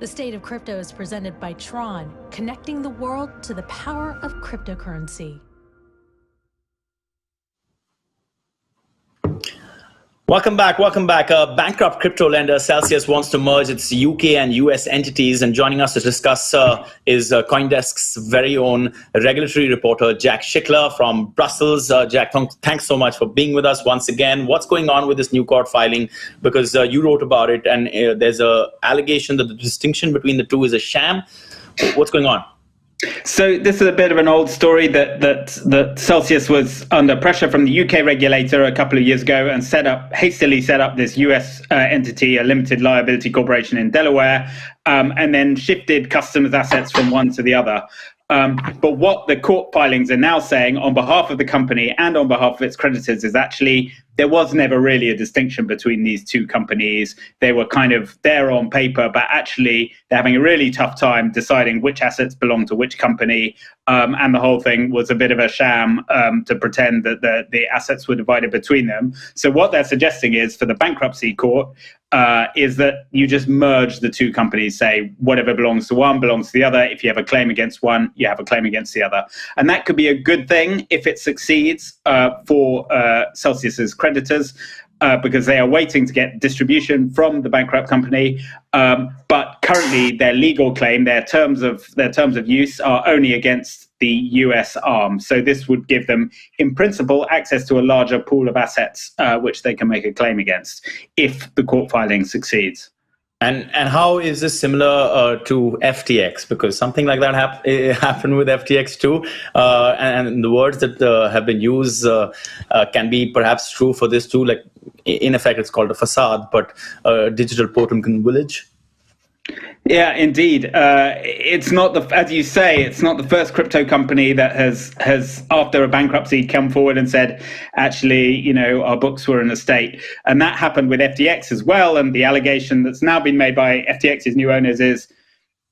The State of Crypto is presented by Tron, connecting the world to the power of cryptocurrency. Welcome back. Bankrupt crypto lender Celsius wants to merge its UK and US entities, and joining us to discuss is CoinDesk's very own regulatory reporter, Jack Schickler from Brussels. Jack, thanks so much for being with us once again. What's going on with this new court filing? Because you wrote about it, and there's an allegation that the distinction between the two is a sham. What's going on? So this is a bit of an old story that Celsius was under pressure from the UK regulator a couple of years ago and hastily set up this US entity, a limited liability corporation in Delaware, and then shifted customers' assets from one to the other. But what the court filings are now saying on behalf of the company and on behalf of its creditors is actually there was never really a distinction between these two companies. They were kind of there on paper, but actually they're having a really tough time deciding which assets belong to which company. And the whole thing was a bit of a sham to pretend that the assets were divided between them. So what they're suggesting is for the bankruptcy court is that you just merge the two companies, say whatever belongs to one belongs to the other. If you have a claim against one, you have a claim against the other. And that could be a good thing if it succeeds for Celsius's creditors, because they are waiting to get distribution from the bankrupt company. But currently their legal claim, their terms of use are only against the US arm. So this would give them, in principle, access to a larger pool of assets, which they can make a claim against if the court filing succeeds. And how is this similar to FTX? Because something like that happened with FTX too. And the words that have been used can be perhaps true for this too. Like in effect, it's called a facade, but digital Potemkin village. Yeah, indeed. It's not as you say, it's not the first crypto company that has after a bankruptcy come forward and said, actually, our books were in a state. And that happened with FTX as well. And the allegation that's now been made by FTX's new owners is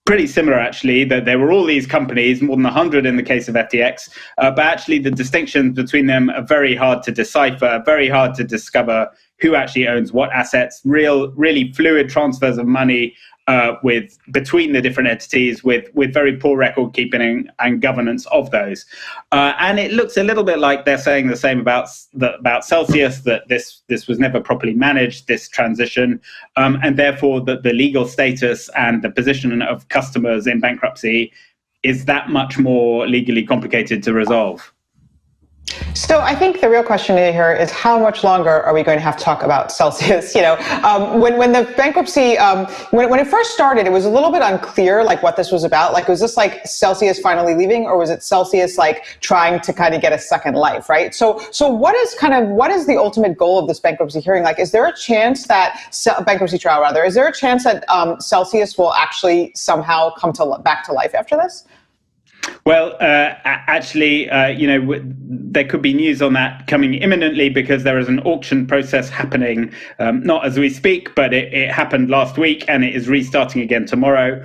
pretty similar, actually, that there were all these companies, more than 100 in the case of FTX, but actually the distinctions between them are very hard to decipher, very hard to discover who actually owns what assets, really fluid transfers of money between the different entities with very poor record keeping and governance of those. And it looks a little bit like they're saying the same about Celsius, that this was never properly managed, this transition, and therefore that the legal status and the position of customers in bankruptcy is that much more legally complicated to resolve. So I think the real question here is how much longer are we going to have to talk about Celsius? When the bankruptcy, when it first started, it was a little bit unclear, like what this was about. Like, was this like Celsius finally leaving, or was it Celsius like trying to kind of get a second life, right? So what is the ultimate goal of this bankruptcy hearing? Like, is there a chance that bankruptcy trial rather? Is there a chance that Celsius will actually somehow come back to life after this? Well, actually, there could be news on that coming imminently because there is an auction process happening, not as we speak, but it happened last week and it is restarting again tomorrow.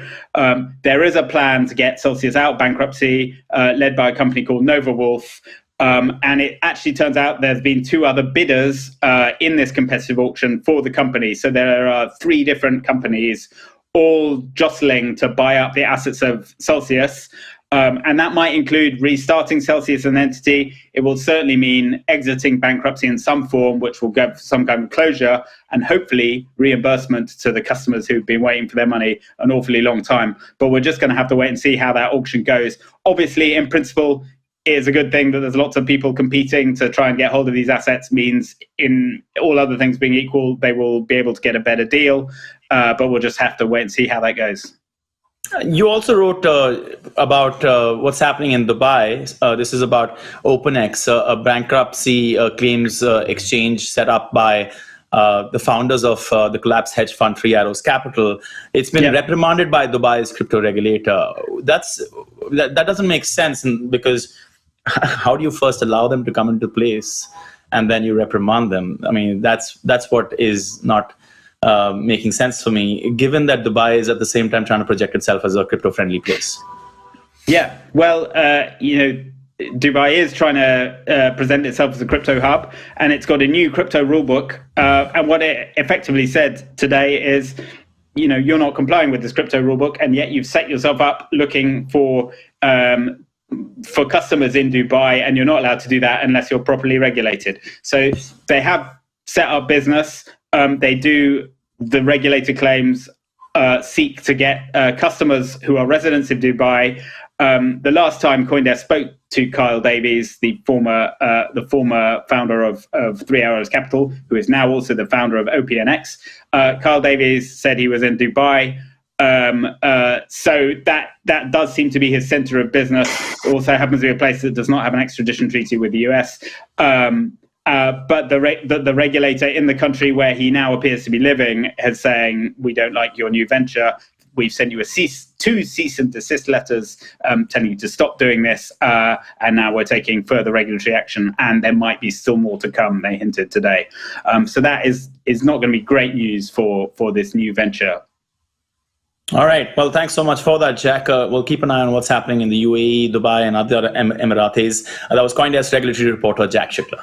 There is a plan to get Celsius out of bankruptcy, led by a company called Nova Wolf. And it actually turns out there's been two other bidders in this competitive auction for the company. So there are three different companies all jostling to buy up the assets of Celsius. And that might include restarting Celsius as an entity. It will certainly mean exiting bankruptcy in some form, which will give some kind of closure and hopefully reimbursement to the customers who've been waiting for their money an awfully long time. But we're just going to have to wait and see how that auction goes. Obviously, in principle, it is a good thing that there's lots of people competing to try and get hold of these assets, means in all other things being equal, they will be able to get a better deal. But we'll just have to wait and see how that goes. You also wrote about what's happening in Dubai. This is about OpenX, a bankruptcy claims exchange set up by the founders of the collapsed hedge fund Three Arrows Capital. It's been reprimanded by Dubai's crypto regulator. That doesn't make sense, because how do you first allow them to come into place and then you reprimand them? I mean, that's what is not making sense for me, given that Dubai is at the same time trying to project itself as a crypto-friendly place. Yeah, well, Dubai is trying to present itself as a crypto hub, and it's got a new crypto rulebook. And what it effectively said today is you're not complying with this crypto rulebook, and yet you've set yourself up looking for customers in Dubai, and you're not allowed to do that unless you're properly regulated. So they have set up business. The regulator claims seek to get customers who are residents of Dubai. The last time CoinDesk spoke to Kyle Davies, the former founder of 3 Arrows Capital, who is now also the founder of OPNX, Kyle Davies said he was in Dubai. So that does seem to be his center of business. It also happens to be a place that does not have an extradition treaty with the US. But the regulator in the country where he now appears to be living is saying, we don't like your new venture. We've sent you two cease and desist letters telling you to stop doing this. And now we're taking further regulatory action. And there might be still more to come, they hinted today. So that is not going to be great news for this new venture. All right. Well, thanks so much for that, Jack. We'll keep an eye on what's happening in the UAE, Dubai, and other Emiratis. That was CoinDesk regulatory reporter Jack Schickler.